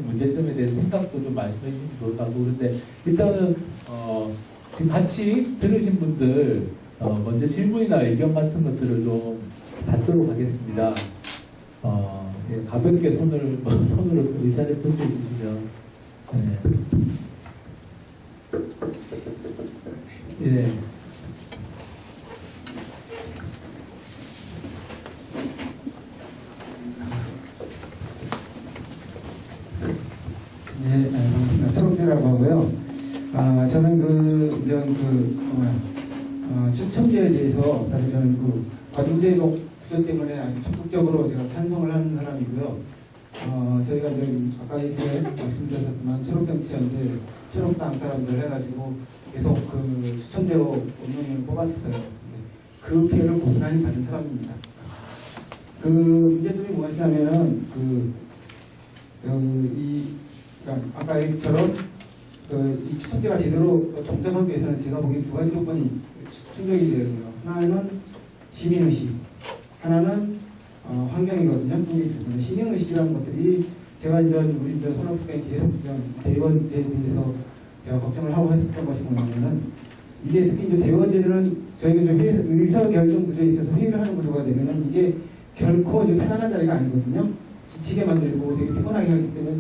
문제점에 대해서 생각도 좀 말씀해 주시면 좋을 것 같고, 그런데 일단은 지금 같이 들으신 분들 먼저 질문이나 의견 같은 것들을 좀 받도록 하겠습니다. 예, 가볍게 손으로 의사를 표시해 주시면. 예. 예. 네, 반갑습니다. 초록대라고 하고요. 저는 추첨제에 대해서 사실 저는 과중제도 구조 때문에 아주 적극적으로 제가 찬성을 하는 사람이고요. 저희가 이제 아까 말씀드렸지만 초록정치연대 초록당 사람들 해가지고 계속 추첨제로 운영을 뽑았었어요. 그 피해를 고스란히 받은 사람입니다. 문제점이 무엇이냐면은 그러니까 아까처럼 이 추첨제가 제대로 정착하기 위해서는 제가 보기엔 두 가지 조건이 충족이 되어야 돼요. 하나는 시민의식, 하나는 환경이거든요. 시민의식이라는 것들이 제가 우리 손학습회에 계속 대의원제에 대해서 제가 걱정을 하고 했었던 것이 뭐냐면은 이게 특히 이제 대의원제들은 저희가 이제 의사결정 구조에 있어서 회의를 하는 구조가 되면은 이게 결코 이제 편안한 자리가 아니거든요. 지치게 만들고 되게 피곤하게 하기 때문에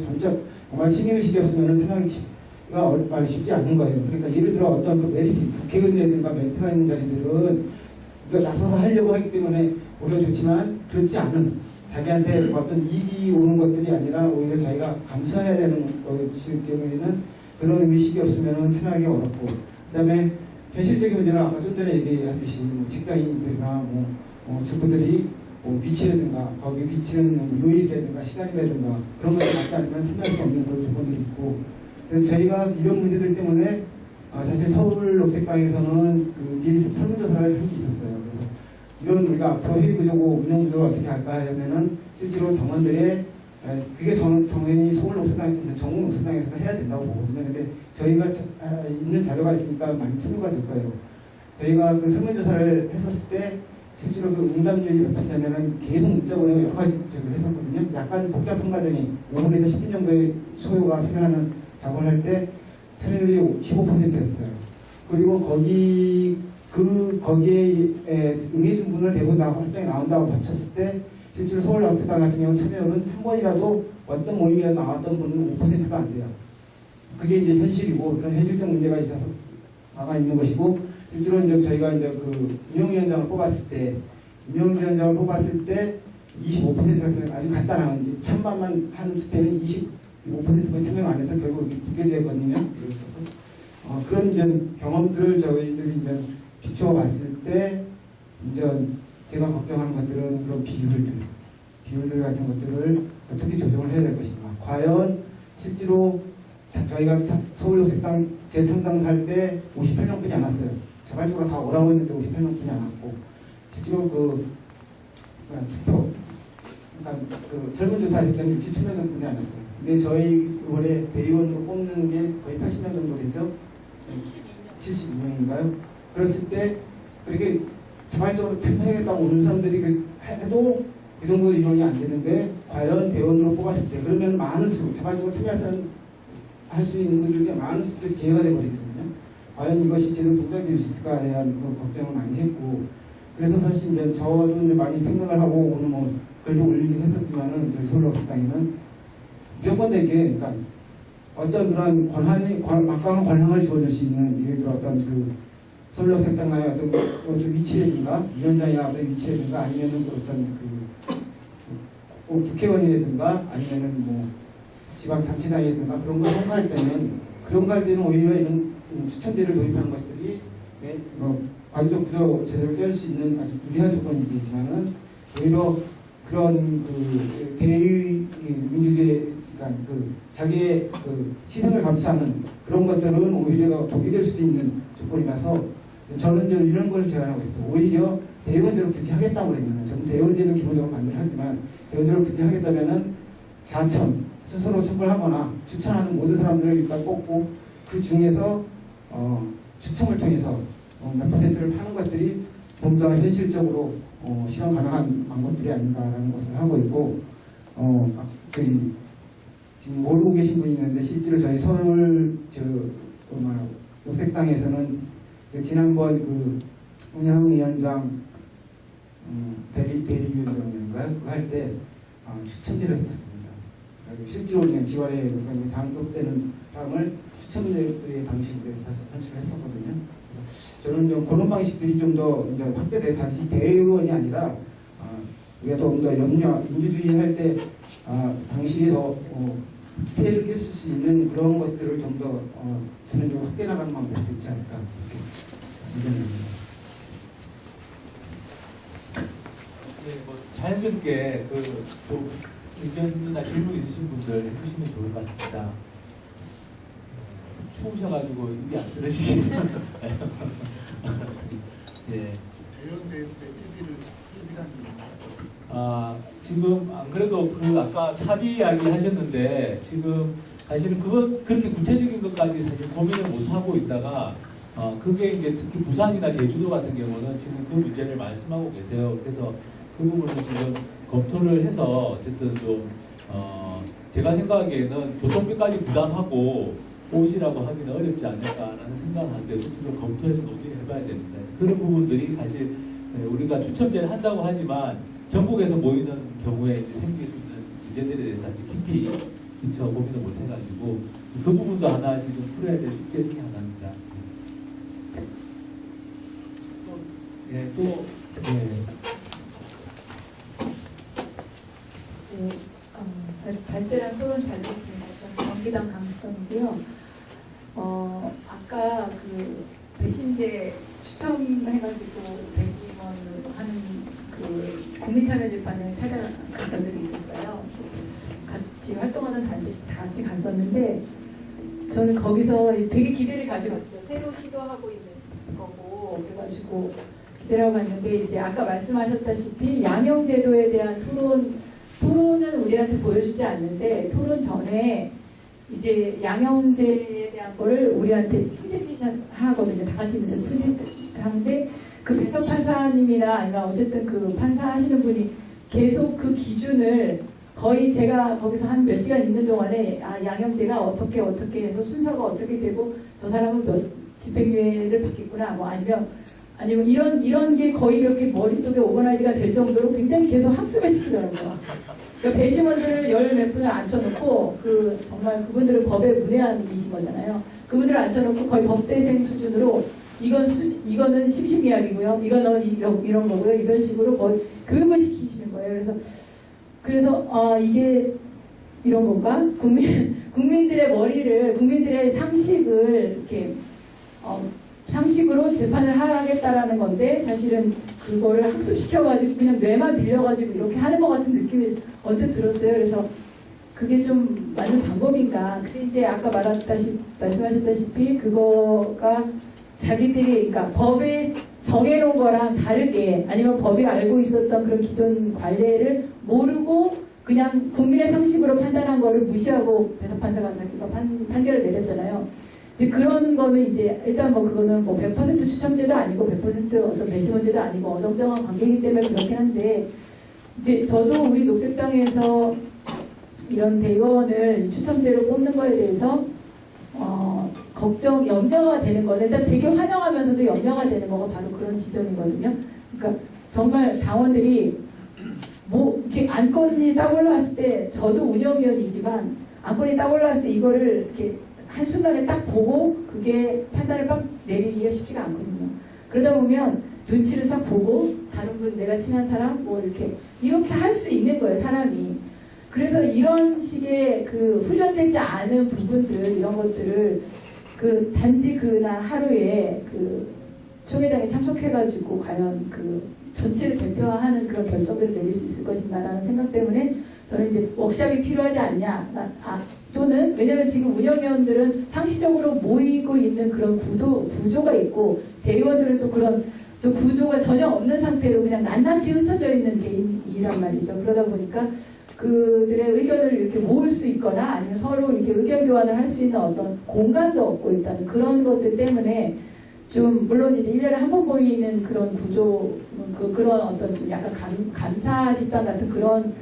정말 시민의식이 없으면 생각이 쉽지 않은 거예요. 그러니까 예를 들어 어떤 메리트, 국회의원이라든가 멘트가 있는 자리들은 나서서 하려고 하기 때문에 오히려 좋지만 그렇지 않은 자기한테 어떤 이익이 오는 것들이 아니라 오히려 자기가 감수해야 되는 것일 경우에는 그런 의식이 없으면 생각하기 어렵고, 그 다음에 현실적인 문제는 아까 좀 전에 얘기했듯이 직장인들이나 주부들이 위치라든가 거기 위치는 요일이라든가 시간이라든가 그런 것에 맞지 않으면 참여할 수 없는 그런 조건들이 있고, 저희가 이런 문제들 때문에 사실 서울 녹색당에서는 미리 설문조사를 한 게 있었어요. 그래서 이런 우리가 앞으로 회의 구조고 운영 구조를 어떻게 할까 하면은 실제로 당원들의 그게 저는 당연히 서울 녹색당에서 전국 녹색당에서 해야 된다고 보거든요. 근데 저희가 있는 자료가 있으니까 많이 참여가 될 거예요. 저희가 설문조사를 했었을 때 실제로 응답률이 어떻냐면은 계속 문자 보내고 여러 가지 저걸 했었거든요. 약간 복잡한 과정이 5분에서 10분 정도의 소요가 필요한 작업을 할 때 참여율이 15%였어요. 그리고 거기에 응해준 분을 대부분 활동에 나온다고 받쳤을 때 실제로 서울 녹색당 같은 경우는 참여율은 한 번이라도 어떤 모임에 나왔던 분은 5%가 안 돼요. 그게 이제 현실이고 그런 현실적 문제가 있어서 나가 있는 것이고, 실제로 이제 저희가 이제 운영위원장을 뽑았을 때 25%가 아주 간단한 찬반만 한 집회는 25%가 참여가 안 해서 결국 부결되었거든요. 그런 이제 경험들을 저희들이 이제 비추어 봤을 때 이제 제가 걱정하는 것들은 그런 비율들 같은 것들을 어떻게 조정을 해야 될 것인가. 과연 실제로 저희가 서울녹색당 재상당할 때 58명뿐이 안 왔어요. 자발적으로 다 오라고 했는데 58명뿐이 안 왔고, 실제로 투표, 그러니까 설문조사 했을 때는 67명 정도뿐이 안 왔어요. 근데 저희 올해 대의원으로 뽑는 게 거의 80명 정도 됐죠? 72명인가요? 그랬을 때 그렇게 자발적으로 참여하겠다고 오는 사람들이 해도 그 정도 인원이 안 되는데, 과연 대의원으로 뽑았을 때 그러면 많은 수, 자발적으로 할 수 있는 분들이 많은 수들이 제외가 되어버리거든요. 과연 이것이 제대로 동작될 수 있을까에 대한 걱정을 많이 했고, 그래서 사실 이제 저도 이제 많이 생각을 하고 오늘 글도 올리긴 했었지만은 서울 녹색당에는 무조건 되게 그러니까 어떤 그런 막강한 권한을 주어줄 수 있는 예를 들어 어떤 서울 녹색당의 어떤 위치라든가 위원장이나 어떤 위치라든가 아니면은 어떤 국회의원이라든가 아니면은 지방자치단이라든가 그런 걸 홍보할 때는 오히려 이런 추천제를 도입하는 것들이 관리적 구조 제대로 뗄 수 있는 아주 유리한 조건이 되지만은 오히려 그런 대의 민주주의, 그러니까 자기의 희생을 감수하는 그런 것들은 오히려 독이 될 수도 있는 조건이라서 저는 이제 이런 걸 제안하고 있습니다. 오히려 대의원제를 굳이 하겠다고 그러면, 저는 대의원제는 기본적으로 반대를 하지만 대의원제를 굳이 하겠다면은 4천 스스로 척벌하거나 추천하는 모든 사람들을 일단 뽑고 그 중에서 추첨을 통해서 몇 퍼센트를 파는 것들이 좀 더 현실적으로 실현 가능한 방법들이 아닌가라는 것을 하고 있고, 지금 모르고 계신 분이 있는데 실제로 저희 서울 녹색당에서는 지난번 그 운영위원장 대리위원장인가요? 그거 할 때 추첨제를 했었습니다. 그래서 실제로 그냥 기와에 장급되는 사람을 추첨제의 방식으로 해서 선출을 했었거든요. 그래서 저는 좀 그런 방식들이 좀 더 이제 확대돼 다시 대의원이 아니라 우리가 좀 더 민주주의 할 때 방식이 더 피해를 끼칠 수 있는 그런 것들을 좀 더 전면적으로 확대 나가는 방법이 좋지 않을까 이렇게 의견입니다. 예, 뭐 자연스럽게 또 의견이나 질문 있으신 분들 해주시면 좋을 것 같습니다. 추우셔가지고 입이 안 들으시시네요. 예. 대연대회 때 1위라는 지금 안 그래도 그 아까 차비 이야기 하셨는데 지금 사실은 그것 그렇게 구체적인 것까지 사실 고민을 못 하고 있다가 그게 이제 특히 부산이나 제주도 같은 경우는 지금 그 문제를 말씀하고 계세요. 그래서 그 부분을 지금 검토를 해서 어쨌든 좀 제가 생각하기에는 교통비까지 부담하고 오시라고 하기는 어렵지 않을까라는 생각을 하는데 그걸 검토해서 논의를 해봐야 되는데 그런 부분들이 사실 우리가 추첨제를 한다고 하지만 전국에서 모이는 경우에 이제 생길 수 있는 문제들에 대해서 아주 깊이 미처 고민을 못 해가지고 그 부분도 하나 지금 풀어야 될 숙제 중에 하나입니다. 발대란 토론 잘 됐습니다. 저는 경기당 강수선이고요. 아까 그 배신제 추첨해가지고 배심원으로 하는 그 국민참여재판을 찾아간 적이 있었어요. 같이 활동하는 단체 갔었는데 저는 거기서 되게 기대를 가지고 갔죠. 새로 시도하고 있는 거고 그래가지고 기대를 하고 갔는데 이제 아까 말씀하셨다시피 양형제도에 대한 토론은 우리한테 보여주지 않는데 토론 전에 이제 양형제에 대한 거를 우리한테 프레젠테이션 하거든요. 다 같이 있는데 프레젠테이션 하는데 그 배석 판사님이나 아니면 어쨌든 그 판사 하시는 분이 계속 그 기준을 거의 제가 거기서 한 몇 시간 있는 동안에 양형제가 어떻게 해서 순서가 어떻게 되고 저 사람은 몇 집행유예를 받겠구나 뭐 아니면 이런 게 거의 이렇게 머릿속에 오거나이즈가 될 정도로 굉장히 계속 학습을 시키더라고요. 그러니까 배심원들을 열 몇 분을 앉혀놓고 정말 그분들은 법에 문외한이신 거잖아요. 그분들을 앉혀놓고 거의 법대생 수준으로 이거는 심심이야기고요. 이거는 이런 거고요. 이런 식으로 거의 교육을 시키시는 거예요. 그래서 이게 이런 건가? 국민들의 머리를 국민들의 상식을 이렇게 상식으로 재판을 하겠다라는 건데 사실은 그거를 학습시켜가지고 그냥 뇌만 빌려가지고 이렇게 하는 것 같은 느낌이 언뜻 들었어요. 그래서 그게 좀 맞는 방법인가? 근데 이제 아까 말씀하셨다시피 그거가 자기들이 그러니까 법에 정해놓은 거랑 다르게 아니면 법이 알고 있었던 그런 기존 관례를 모르고 그냥 국민의 상식으로 판단한 거를 무시하고 배석 판사가 자기가 판결을 내렸잖아요. 이제 그런 거는 이제 일단 그거는 100% 추첨제도 아니고 100% 어떤 배심원제도 아니고 어정쩡한 관계이기 때문에 그렇긴 한데 이제 저도 우리 녹색당에서 이런 대의원을 추첨제로 뽑는 거에 대해서 염려가 되는 거는 일단 되게 환영하면서도 염려가 되는 거가 바로 그런 지점이거든요. 그러니까 정말 당원들이 이렇게 안건이 딱 올라왔을 때 저도 운영위원이지만 안건이 딱 올라왔을 때 이거를 이렇게 한순간에 딱 보고 그게 판단을 딱 내리기가 쉽지가 않거든요. 그러다 보면 눈치를 싹 보고 다른 분 내가 친한 사람 이렇게 할 수 있는 거예요, 사람이. 그래서 이런 식의 훈련되지 않은 부분들 이런 것들을 단지 그날 하루에 총회장에 참석해가지고 과연 전체를 대표하는 그런 결정들을 내릴 수 있을 것인가라는 생각 때문에 저는 이제 워크숍이 필요하지 않냐. 또는 왜냐하면 지금 운영위원들은 상시적으로 모이고 있는 그런 구조가 있고 대의원들은 또 그런 또 구조가 전혀 없는 상태로 그냥 낱낱이 흩어져 있는 개인이란 말이죠. 그러다 보니까 그들의 의견을 이렇게 모을 수 있거나 아니면 서로 이렇게 의견 교환을 할 수 있는 어떤 공간도 없고 일단 그런 것들 때문에 좀 물론 이제 1년에 한 번 보이는 그런 구조 그런 어떤 좀 약간 감사 집단 같은 그런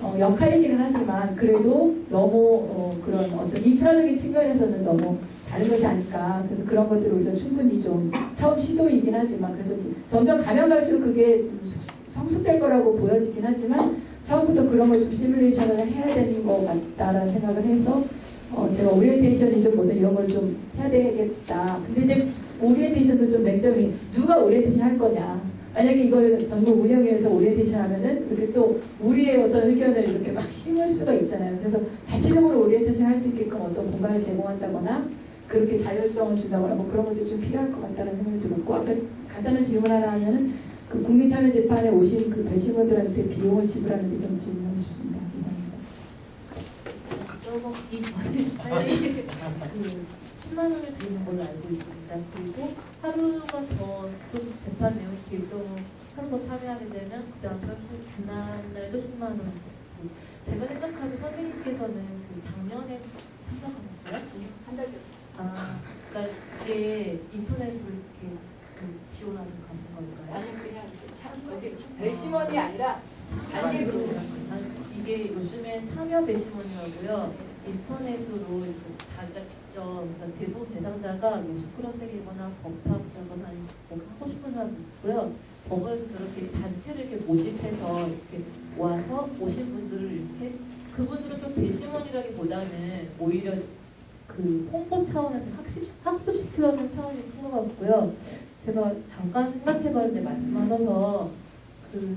역할이기는 하지만 그래도 너무 그런 어떤 인프라적인 측면에서는 너무 다른 것이 아닐까. 그래서 그런 것들을 우리가 충분히 좀 처음 시도이긴 하지만 그래서 점점 가면 갈수록 그게 좀 성숙될 거라고 보여지긴 하지만 처음부터 그런 걸 좀 시뮬레이션을 해야 되는 것 같다라는 생각을 해서 제가 오리엔테이션이든 뭐든 이런 걸 좀 해야 되겠다. 근데 이제 오리엔테이션도 좀 맹점이 누가 오리엔테이션 할 거냐. 만약에 이걸 전국 운영위에서 오리엔테이션 하면은 이렇게 또 우리의 어떤 의견을 이렇게 막 심을 수가 있잖아요. 그래서 자체적으로 오리엔테이션 할 수 있게끔 어떤 공간을 제공한다거나 그렇게 자율성을 준다거나 뭐 그런 것들이 좀 필요할 것 같다는 생각이 들었고 아까 간단한 질문 하나 하면은 그 국민참여재판에 오신 그 배심원들한테 비용을 지불하는지 좀 질문해 주셨습니다. 이번에 그 10만 원을 드리는 걸로 알고 있습니다. 그리고 하루가 더좀 재판 내용이 길 경우 하루 더 참여하게 되면 그날도 10만 원. 제가 생각하기 선생님께서는 그 작년에 참석하셨어요? 한 달 전. 그러니까 이게 인터넷으로 이렇게 지원하는 가신 건가요? 아니 그냥 저기 배심원이 아니라 단계 그룹. 이게 요즘에 참여 배심원이라고요. 인터넷으로 자기가 직접 그러니까 대부분 대상자가 뭐 스쿨학생이거나 법학자거나 뭐 하고 싶은 사람 있고요. 법원에서 저렇게 단체를 이렇게 모집해서 이렇게 와서 오신 분들을 이렇게 그분들은 좀 배심원이라기보다는 오히려 그 홍보 차원에서 학습시키려는 차원이 큰 것 같고요. 제가 잠깐 생각해봤는데 말씀하셔서 그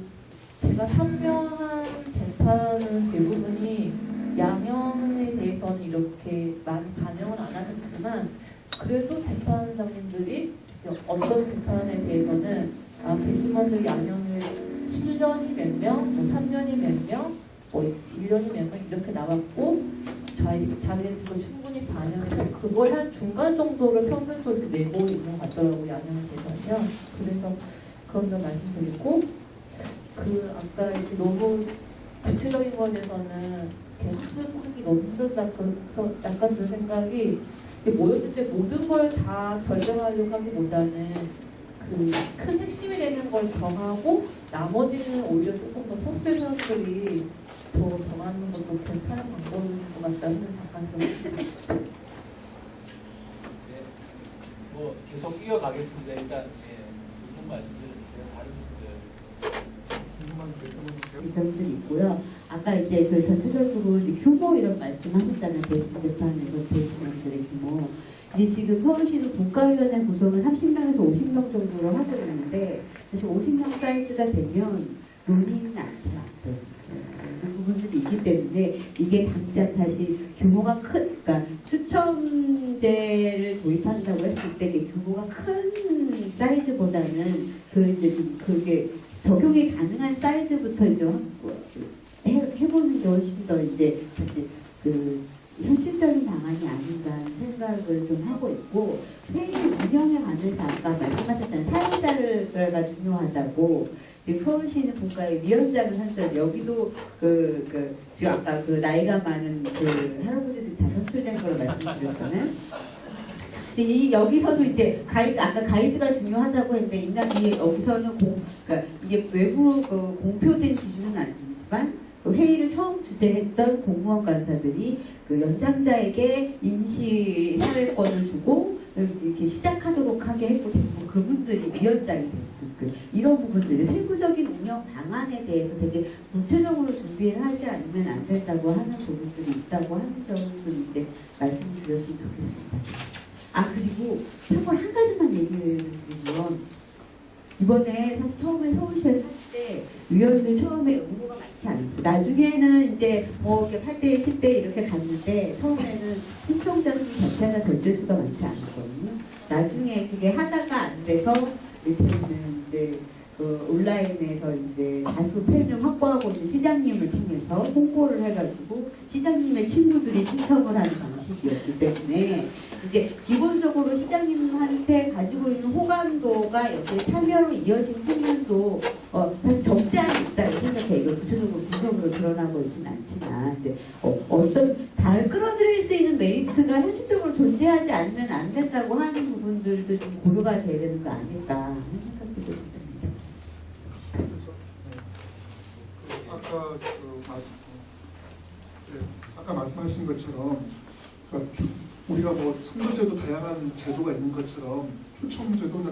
제가 참여한 재판은 대부분이 양형에 대해서는 이렇게 많이 반영은 안 하셨지만 그래도 재판장님들이 어떤 재판에 대해서는 배심원들 양형을 7년이 몇 명, 뭐 3년이 몇 명, 뭐 1년이 몇 명 이렇게 나왔고 자기들이 그 충분히 반영해서 그걸 한 중간 정도를 평균적으로 내고 있는 것 같더라고요. 양형에 대해서는요. 그래서 그런 점 말씀드리고 그 아까 이렇게 너무 구체적인 거에 대해서는 학습하기 너무 힘들다. 그래서 약간 그 생각이 모였을 때 모든 걸 다 결정하려고 하기보다는 그 큰 핵심이 되는 걸 정하고 나머지는 오히려 조금 더 소수의 사람들이 더 정하는 것도 괜찮은 방법인 것 같다는 잠깐 들었습니다. 뭐 계속 이어가겠습니다. 일단 두분 말씀드렸는데 다른 분들 궁금한 게 점들이 있고요. 아까 이제 그 전체적으로 이제 규모 이런 말씀하셨잖아요. 재판에서 대법원들의 규모. 이제 지금 서울시도 국가위원회 구성을 30명에서 50명 정도로 하고 있는데 사실 50명 사이즈가 되면 논의는 않더라고요. 그 부분들이 있기 때문에 이게 당장 다시 규모가 큰, 그러니까 추첨제를 도입한다고 했을 때 이게 규모가 큰 사이즈보다는 그 이제 좀 그게 적용이 가능한 사이즈부터 이제 해보는 게 훨씬 더 이제 사실 그 현실적인 방안이 아닌가 하는 생각을 좀 하고 있고 회의 운영에 관해서 아까 말씀하셨잖아요. 사용자가 중요하다고 서울시는 국가의 위원장을 한다는데 여기도 지금 아까 그 나이가 많은 그 할아버지들이 다 선출된 걸로 말씀드렸잖아요. 근데 여기서도 이제 아까 가이드가 중요하다고 했는데 인당이 여기서는 그러니까 이게 외부로 공표된 기준은 아니지만 회의를 처음 주재했던 공무원 간사들이 그 연장자에게 임시 사회권을 주고 이렇게 시작하도록 하게 했고 그분들이 위원장이 됐고 이런 부분들이 세부적인 운영 방안에 대해서 되게 구체적으로 준비를 하지 않으면 안 된다고 하는 부분들이 있다고 하는 점을 이제 말씀드렸으면 좋겠습니다. 그리고 참고로 한 가지만 얘기를 드리면 이번에 사실 처음에 서울시에 살 때 위원들 처음에 응모가 많지 않았어요. 나중에는 이제 뭐 이렇게 8대1, 10대 이렇게 갔는데 처음에는 신청자 수 자체가 결제 수가 많지 않았거든요. 나중에 그게 하다가 안 돼서 이제는 이제 그 온라인에서 이제 다수 팬을 확보하고 있는 시장님을 통해서 홍보를 해가지고 시장님의 친구들이 신청을 하는 방식이었기 때문에 이제 기본적으로 시장님한테 가지고 있는 호감도가 여기에 참여로 이어진 측면도 사실 적지 않게 있다고 생각해요. 이거 구체적으로 분석으로 드러나고 있지는 않지만 이제 어떤 달 끌어들일 수 있는 메리트가 현실적으로 존재하지 않으면 안 된다고 하는 부분들도 좀 고려가 돼야 되는 거 아닐까 하는 생각도 듭니다. 아까 그 말씀 아까 말씀하신 것처럼 그러니까 우리가 뭐 선거제도 다양한 제도가 있는 것처럼 추첨제도나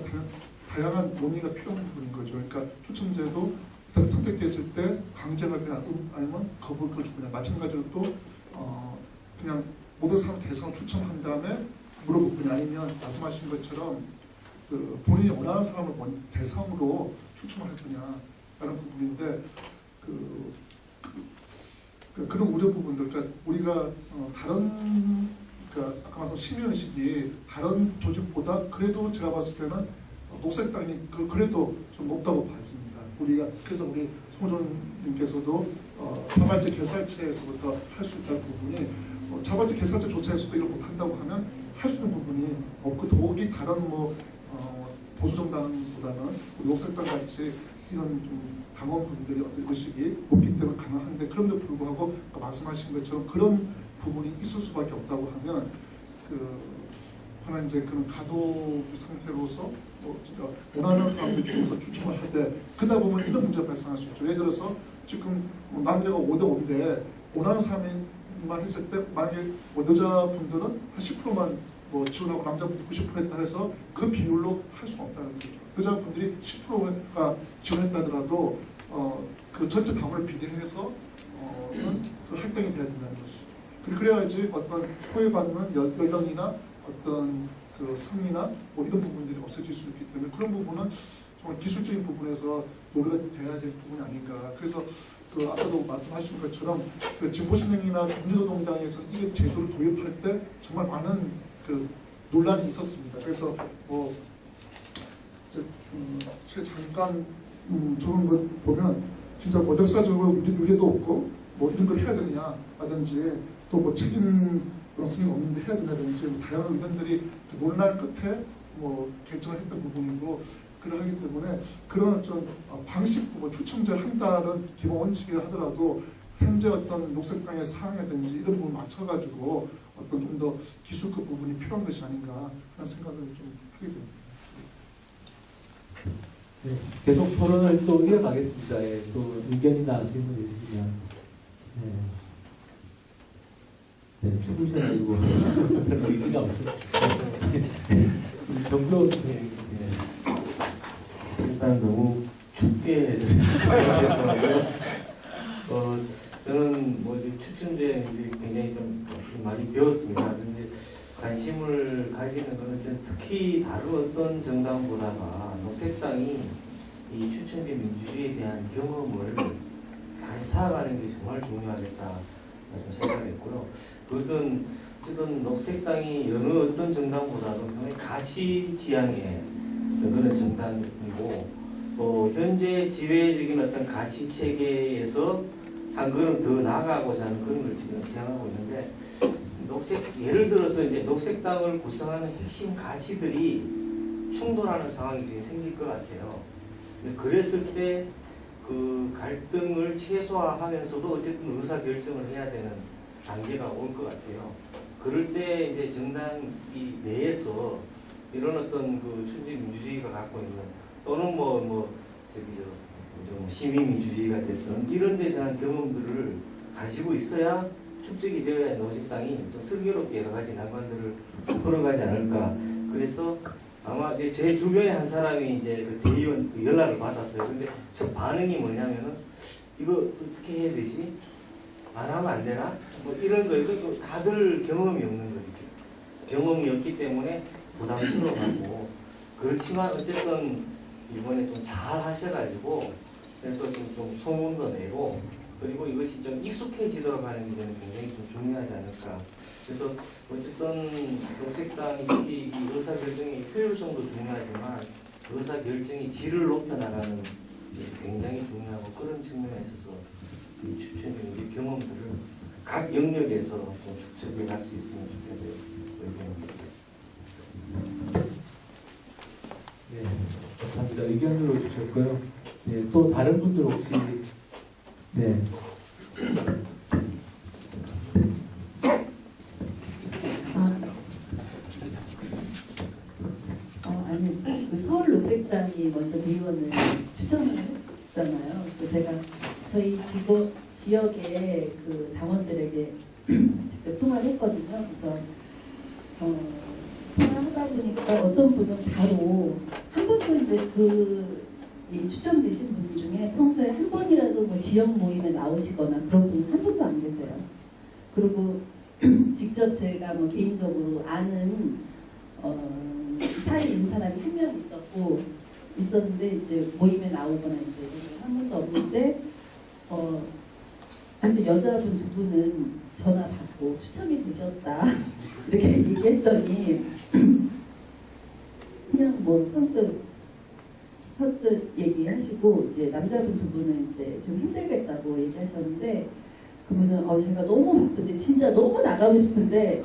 다양한 논의가 필요한 부분인 거죠. 그러니까 추첨제도 선택됐을 때 강제가 그냥 아니면 거부를 주거나 마찬가지로 또 그냥 모든 사람 대상을 추첨한 다음에 물어볼 거냐 아니면 말씀하신 것처럼 그 본인이 원하는 사람을 대상으로 추첨할 거냐라는 부분인데 그런 우려 부분들 그러니까 우리가 다른 그러니까 아까 말씀 시민의식이 다른 조직보다 그래도 제가 봤을 때는 녹색당이 그래도 좀 높다고 봐집니다. 우리가 그래서 우리 송정님께서도 자발적 결사체에서부터 할 수 있다는 부분이 자발적 결사체 조차에서도 이걸 못한다고 하면 할 수 있는 부분이 없고 더욱이 다른 뭐 보수 정당보다는 녹색당 같이 이런 좀 당원분들이 어떤 의식이 높기 때문에 가능한데 그럼에도 불구하고 아까 말씀하신 것처럼 그런 부분이 있을 수밖에 없다고 하면 하나 이제 그런 가도 상태로서 진짜 원하는 사람들 중에서 추첨을 할 때 그러다 보면 이런 문제가 발생할 수 있죠. 예를 들어서 지금 남자가 5대5인데 원하는 사람만 했을 때 만약에 여자분들은 한 10%만 지원하고 남자분들이 90% 했다 해서 그 비율로 할 수가 없다는 거죠. 여자분들이 10%가 지원했다 하더라도 그 전체 당원을 비례해서 그 할당이 돼야 된다는 것이죠. 그래야지 어떤 소외받는 연령이나 어떤 그 성이나 이런 부분들이 없어질 수 있기 때문에 그런 부분은 정말 기술적인 부분에서 노력이 돼야 될 부분이 아닌가. 그래서 아까도 말씀하신 것처럼 진보신당이나 민주노동당에서 이 제도를 도입할 때 정말 많은 논란이 있었습니다. 그래서 잠깐 저런 것 보면 진짜 역사적으로 유례도 없고 이런 걸 해야 되느냐라든지 또 책임 승인 없는데 해야 되냐든지 다양한 의견들이 논란 끝에 결정을 했던 부분이고 그러하기 때문에 그런 좀 방식 부분 추첨제를 한다는 기본 원칙이라 하더라도 현재 어떤 녹색당의 사항이라든지 이런 부분을 맞춰가지고 어떤 좀 더 기술급 부분이 필요한 것이 아닌가 하는 생각을 좀 하게 됩니다. 네, 계속 토론을 또 이어가겠습니다. 예, 또 의견이나 질문이 있으시면 네, 죽으셔가지고 별 의지가 없어요. 정교 선생님. 일단 너무 춥게 해주셨어요. 저는 추첨제 굉장히 좀 많이 배웠습니다. 그런데 관심을 가지는 것은 특히 다른 어떤 정당보다가 녹색당이 이 추첨제 민주주의에 대한 경험을 잘 쌓아가는 게 정말 중요하겠다 생각했고요. 그것은 어쨌든 녹색당이 어느 어떤 정당보다도 굉장히 가치 지향의 그런 정당이고 또 현재 지배적인 어떤 가치 체계에서 상그름 더 나아가고자 하는 그런 걸 지금 지향하고 있는데 예를 들어서 이제 녹색당을 구성하는 핵심 가치들이 충돌하는 상황이 지금 생길 것 같아요. 그랬을 때 그 갈등을 최소화하면서도 어쨌든 의사 결정을 해야 되는 단계가 올 것 같아요. 그럴 때 이제 정당 이 내에서 이런 어떤 그 추진제 민주주의가 갖고 있는 또는 시민 민주주의가 됐든 이런 데 대한 경험들을 가지고 있어야 축적이 되어야 녹색당이 좀 슬기롭게 여러 가지 난관들을 풀어가지 않을까. 그래서 아마 이제 제 주변에 한 사람이 이제 그 대의원 연락을 받았어요. 근데 저 반응이 뭐냐면은 이거 어떻게 해야 되지? 말하면 안 되나? 이런 거에서 또 다들 경험이 없는 거죠. 경험이 없기 때문에 부담스러워하고 그렇지만 어쨌든 이번에 좀 잘 하셔가지고 그래서 좀 소문도 내고 그리고 이것이 좀 익숙해지도록 하는 게 굉장히 좀 중요하지 않을까. 그래서 어쨌든 녹색당이 특히 이 의사결정의 효율성도 중요하지만 의사결정의 질을 높여나가는 게 굉장히 중요하고 그런 측면에 있어서 이 추천적인 경험들을 각 영역에서 좀 축적해 갈 수 있으면 좋겠어요. 네, 감사합니다. 의견으로 주셨고요. 네, 또 다른 분들 혹시 네. 아니, 그 서울 녹색당이 먼저 대의원을 추천을 했잖아요. 그래서 제가 저희 지역의 그 당원들에게 직접 통화를 했거든요. 그래서 통화하다 보니까 어떤 분은 바로 한 번도 이제 이 추첨되신 분 중에 평소에 한 번이라도 뭐 지역 모임에 나오시거나 그런 분은 한 분도 안 계세요. 그리고 직접 제가 뭐 개인적으로 아는 사이에 있는 사람이 한 명 있었는데 이제 모임에 나오거나 이제 한 번도 없는데 근데 여자분 두 분은 전화 받고 추첨이 되셨다 이렇게 얘기했더니 그냥 뭐 선뜻 얘기하시고 이제 남자분 두 분은 이제 좀 힘들겠다고 얘기하셨는데 그분은 제가 너무 바쁜데 진짜 너무 나가고 싶은데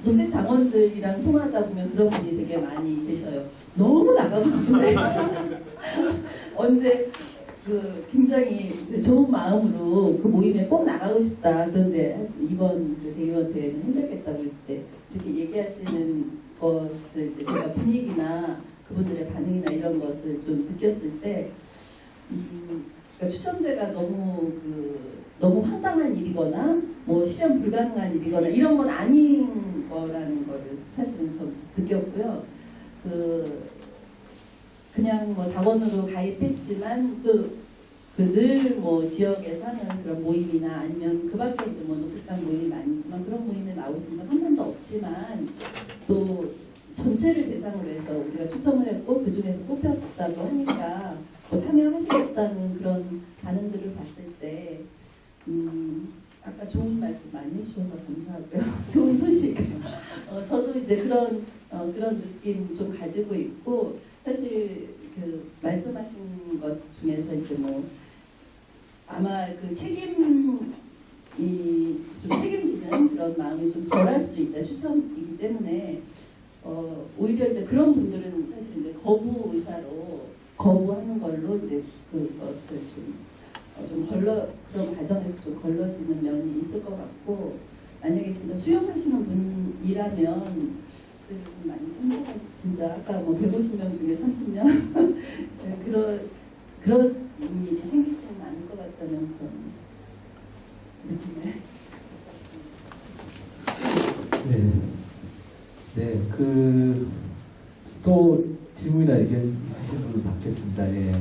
노세 당원들이랑 통화하다 보면 그런 분이 되게 많이 계셔요. 너무 나가고 싶은데 언제 굉장히 좋은 마음으로 그 모임에 꼭 나가고 싶다. 그런데 이번 대의원 대회는 힘들겠다고 이제 이렇게 얘기하시는 것을 이제 제가 분위기나 그분들의 반응이나 이런 것을 좀 느꼈을 때 그러니까 추첨제가 너무 황당한 일이거나 뭐 실현 불가능한 일이거나 이런 건 아닌 거라는 거를 사실은 좀 느꼈고요. 그냥 뭐 당원으로 가입했지만 또 늘 뭐 지역에서 하는 그런 모임이나 아니면 그 밖에 이제 뭐 녹색당 모임이 많이 있지만 그런 모임에 나오신 적 한 번도 없지만 또 전체를 대상으로 해서 우리가 추첨을 했고 그 중에서 뽑혔다고 하니까 뭐 참여하시겠다는 그런 반응들을 봤을 때 아까 좋은 말씀 많이 해주셔서 감사하고요. 좋은 소식. 저도 이제 그런 느낌 좀 가지고 있고 사실 그 말씀하신 것 중에서 이제 뭐 아마 그 책임지는 그런 마음이 좀 덜할 수도 있다. 추첨이기 때문에 오히려 이제 그런 분들은 사실 이제 거부 의사로 거부하는 걸로 이제 그것을 좀 그런 과정에서 좀 걸러지는 면이 있을 것 같고 만약에 진짜 수용하시는 분이라면 좀 많이 참여가 진짜 아까 뭐 150명 중에 30명 그런 일이 생기지는 않을 것 같다는 그런 느낌을. 네, 또 질문이나 의견 있으신 분을 받겠습니다. 예.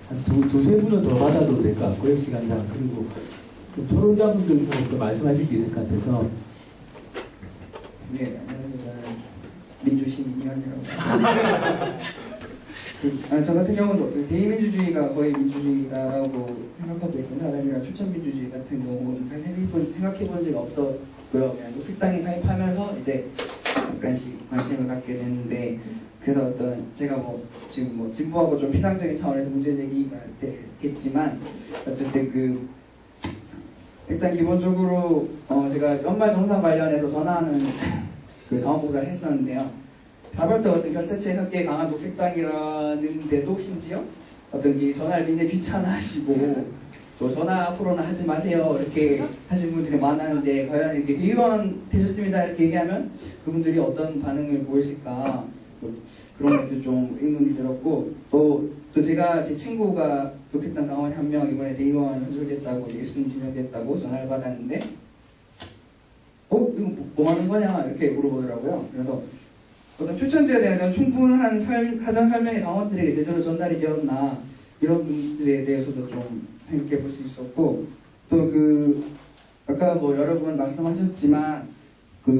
한 두세 분은 더 받아도 될 것 같고요, 시간상. 그리고 좀 토론자분들 또 말씀하실 게 있을 것 같아서. 네, 안녕하세요. 저는 민주시민 이현이라고 합니다. 저 같은 경우도 대의민주주의가 거의 민주주의다라고 생각하고 있는 사람이라 추천민주주의 같은 경우는 잘 생각해본 적이 없었고요. 그냥 녹색당에 가입하면서 이제 약간씩 관심을 갖게 됐는데 그래서 제가 뭐 지금 뭐 진보하고 좀 피상적인 차원에서 문제 제기가 되겠지만 어쨌든 일단 기본적으로 제가 연말 정산 관련해서 전화하는 당원보좌를 했었는데요. 자발적 결사체에 섞여 강한 녹색당이라는데도 심지어 전화를 굉장히 귀찮아하시고 또 전화 앞으로는 하지 마세요 이렇게 하시는 분들이 많았는데 과연 이렇게 대의원 되셨습니다 이렇게 얘기하면 그분들이 어떤 반응을 보이실까 그런 것도 좀 의문이 들었고 또 제가 제 친구가 녹색당 당원이 한 명 이번에 대의원 선출됐다고 예수님 지명됐다고 전화를 받았는데 이거 뭐 하는 거냐 이렇게 물어보더라고요. 그래서 어떤 추천제에 대한 충분한 사전 설명이 당원들에게 제대로 전달이 되었나 이런 문제에 대해서도 좀 생각해 볼 수 있었고 또 아까 뭐 여러분 말씀하셨지만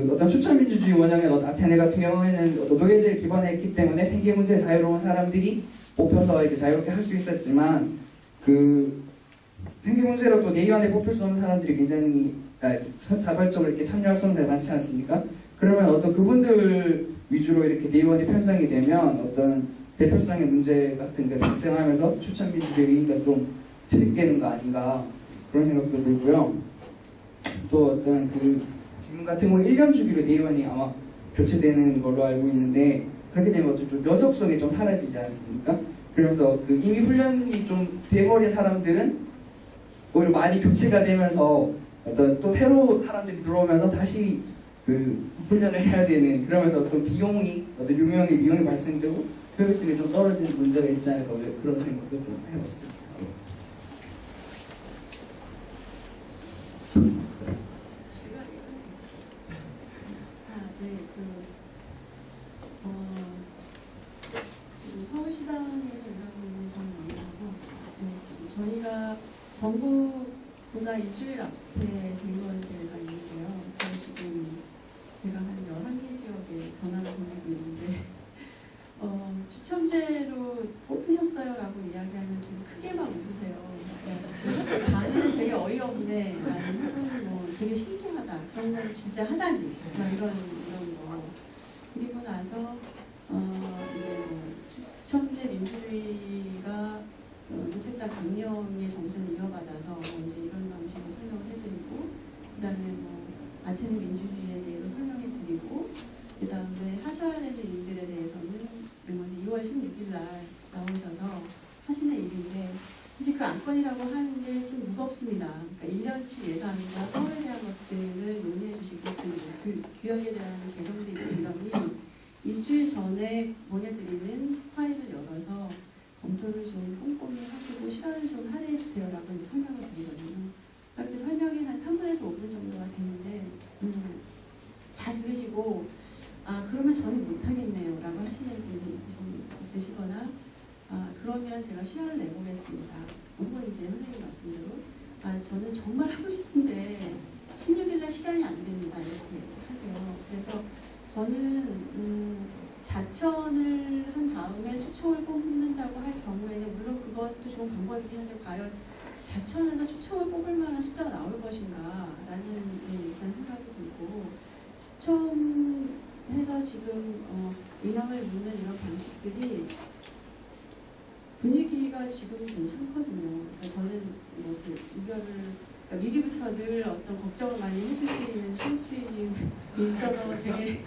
어떤 추천민주주의 원형의 아테네 같은 경우에는 노예제를 기반했기 때문에 생계 문제 자유로운 사람들이 뽑혀서 이렇게 자유롭게 할 수 있었지만 생계 문제로 또 대의원에 뽑힐 수 없는 사람들이 굉장히 자발적으로 이렇게 참여할 수 없는 데 많지 않습니까? 그러면 그분들 위주로 이렇게 대의원이 편성이 되면 어떤 대표성의 문제 같은 게 발생하면서 추천민주주의 의의가 좀 퇴색되는 거 아닌가 그런 생각도 들고요. 또 지금 같은 경우 1년 주기로 대의원이 아마 교체되는 걸로 알고 있는데 그렇게 되면 좀 연속성이 좀 사라지지 않습니까? 그러면서 이미 훈련이 좀 돼버린 사람들은 오히려 많이 교체가 되면서 또 새로 사람들이 들어오면서 다시 훈련을 해야 되는 그러면서 비용이 발생되고 효율성이 좀 떨어지는 문제가 있지 않을까 그런 생각도 좀 해봤습니다. 제가 지금 서울시당에서 일하고 있는 전원이라고 저희가 정부가 일주일 앞에 대의원 대회가 있는데요. 그래서 지금 제가 한 11개 지역에 전화를 보내고 있는데 추첨제로 뽑히셨어요라고 이야기하면 좀 크게만 웃으세요. 다들 되게 어이없네. 나는 뭐 되게 신기하다. 그런 걸 진짜 하다니. 뭐 이런 거. 그리고 나서 이제 뭐 추첨제 민주주의가 노책당 강령의 정신을 이어받아서 이제 이런 방식으로 설명을 해드리고, 그다음에 뭐 아테네 민주주의에 대해서 설명해드리고, 그다음에 하셔야 될 일들에 대해서는 2월 16일 날 나오셔서 하시는 일인데, 사실 그 안건이라고 하는 게 좀 무겁습니다. 그러니까 1년치 예산과 서울에 대한 것들을 논의해 주시고, 그 규약에 대한 개정들이 이러니 일주일 전에 보내드리는 파일을 열어서 검토를 좀 꼼꼼히 하시고 시간을 좀 할애해 주세요라고 설명을 드리거든요. 그렇게 설명이 한 3분에서 5분 정도가 되는데 다 들으시고 그러면 저는 못하겠네요 라고 하시는 분이 있으시거나 그러면 제가 시간을 내보겠습니다. 혹은 이제 선생님 말씀대로 저는 정말 하고 싶은데 16일날 시간이 안 됩니다 이렇게 하세요. 그래서 저는 자천을 한 다음에 추첨을 뽑는다고 할 경우에는 물론 그것도 좋은 방법이긴 한데 과연 자천에서 추첨을 뽑을 만한 숫자가 나올 것인가 라는 일단 생각이 들고, 추첨해서 지금 인원을 묻는 이런 방식들이 분위기가 지금 괜찮거든요. 그러니까 저는 뭐 이렇게 그러니까 미리부터 늘 어떤 걱정을 많이 해주시는 청취인이 있어서 되게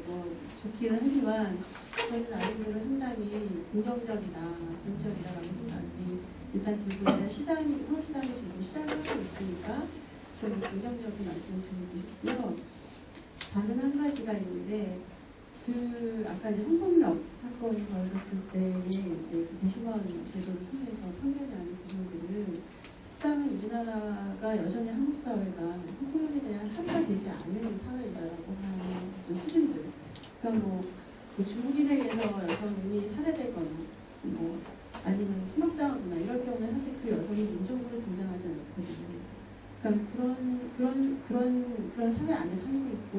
뭐 좋기는 하지만 저는 나름대로 상당히 긍정적이다라고 생각이 일단 들고 서울시당이 지금 시작을 하고 있으니까 좀 긍정적인 말씀을 드리고 싶고요. 다른 한 가지가 있는데 아까 이제 성폭력 사건이 벌어졌을 때에 이제 그 배심원 제도를 통해서 판결이 나는 부분들은 실상은 우리나라가 여전히 한국 사회가 성폭력에 대한 합의가 되지 않은 사회이다라고 하는 어떤 수준들. 그러니까 뭐 중국인에 의해서 여성이 살해되거나 뭐 아니면 폭력당하거나 이럴 경우에 사실 그 여성이 민족으로 등장하지 않거든요. 그러니까 그런 사회 안에 살고 있고,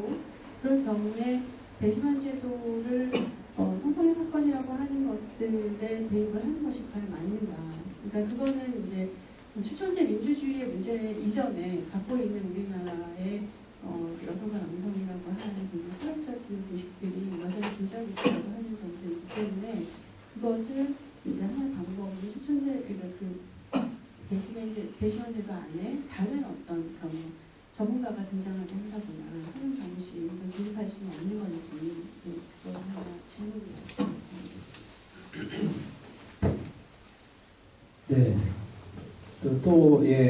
그럴 경우에 배심원 제도를 성폭력 사건이라고 하는 것들에 대입을 하는 것이 과연 맞는가? 그러니까 그거는 이제 추첨제 민주주의의 문제 이전에 갖고 있는 우리나라의 여성과 남성이라고 하는 철학적인 의식들이 여전히 존재하고 있다고 하는 점들이기 때문에 그것을 이제 하나의 방법으로 추첨제 배심원 제도 안에 다른 어떤 전문가가 등장하게 한다거나 하는 방식을 도입할 수는 없는 건지 그걸 하나 질문을 네.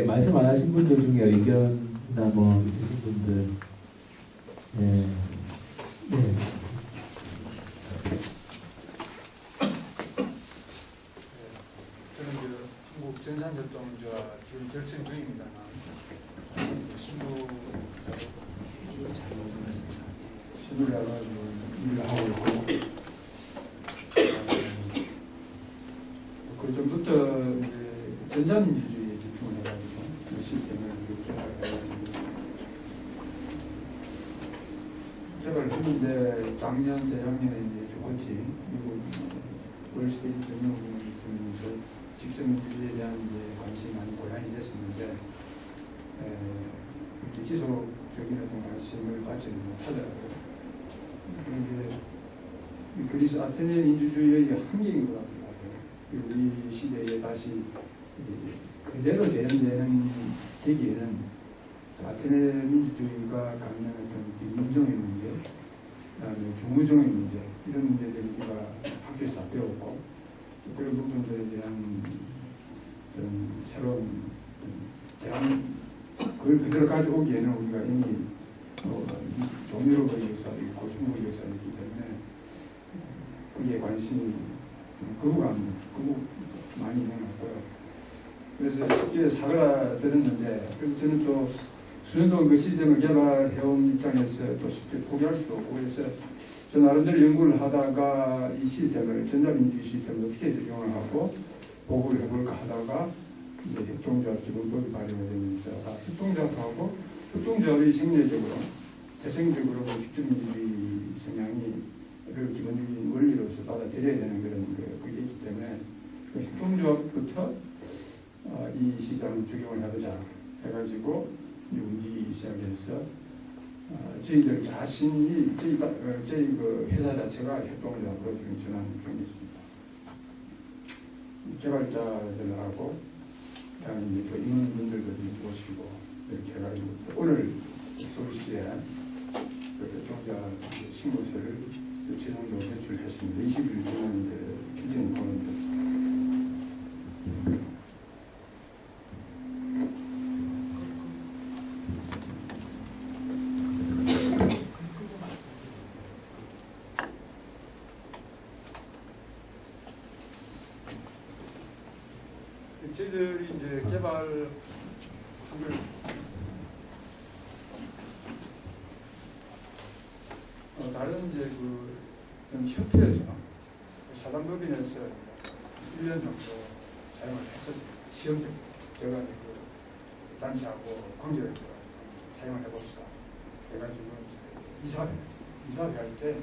말씀 안 하신 분들 중에 의견이나 뭐 있으신 분들. 네. 네. 저는 한국 전산협동조합 지금 결성 중입니다만 신부를 해가지고 일을 하고 있고, 그 전부터 전자민주주의에 집중을 해가지고 시스템을 개발해가지고 개발했는데 작년, 재작년에 이제 주코치 미국 월스트리트 전용군이 있으면서 직접민주주의에 대한 이제 관심이 많이 고양이 됐었는데 지속적인 어떤 관심을 받지는 못하더라고요. 이게 그리스 아테네 민주주의의 한계인 것 같아요. 우리 시대에 다시 그대로 재현되는 계기에는 아테네 민주주의가 갖는 어떤 비민정의 문제, 그다음에 중의정의 문제, 이런 문제들을 우리가 학교에서 다 배웠고, 그런 부분들에 대한 새로운 대안, 그걸 그대로 가져오기에는 우리가 이미 종유로의 역사도 있고 중국의 역사도 있기 때문에 그에 관심이 거부감 많이 있는 것 같고요. 그래서 쉽게 사과들었는데, 그래서 저는 또 저도 그 시스템을 개발해온 입장에서 또 쉽게 포기할 수도 없고 그래서 저 나름대로 연구를 하다가 이 시스템을 전자민주주의 시스템을 어떻게 적용을 하고 보고를 해볼까 하다가 이제 협동조합 기본법이 발의가 되면서 협동조합하고 협동조합이 생리적으로 태생적으로 직접민주주의 성향을 기본적인 원리로서 받아들여야 되는 그런 그게 있기 때문에 그 협동조합부터 이 시장을 적용을 해보자 해가지고 움직이기 시작해서 저희들 자신이 저희 그 회사 자체가 협동조합으로 지금 전환 중에 있습니다. 개발자들하고 그다음에 이제 또 임원분들도 모시고 이렇게 해가지고 오늘 서울시에 그 협동조합 신고서를 최종적으로 제출했습니다. 20일 전에 일정이 보는데. 저희들이 이제 개발한 걸 다른 이제 그 협회에서 사단법인에서 1년 정도 사용을 했었어요. 시험적 제가 그 단체하고 관계를 해서 사용을 해봅시다. 해가지고 이사회 할 때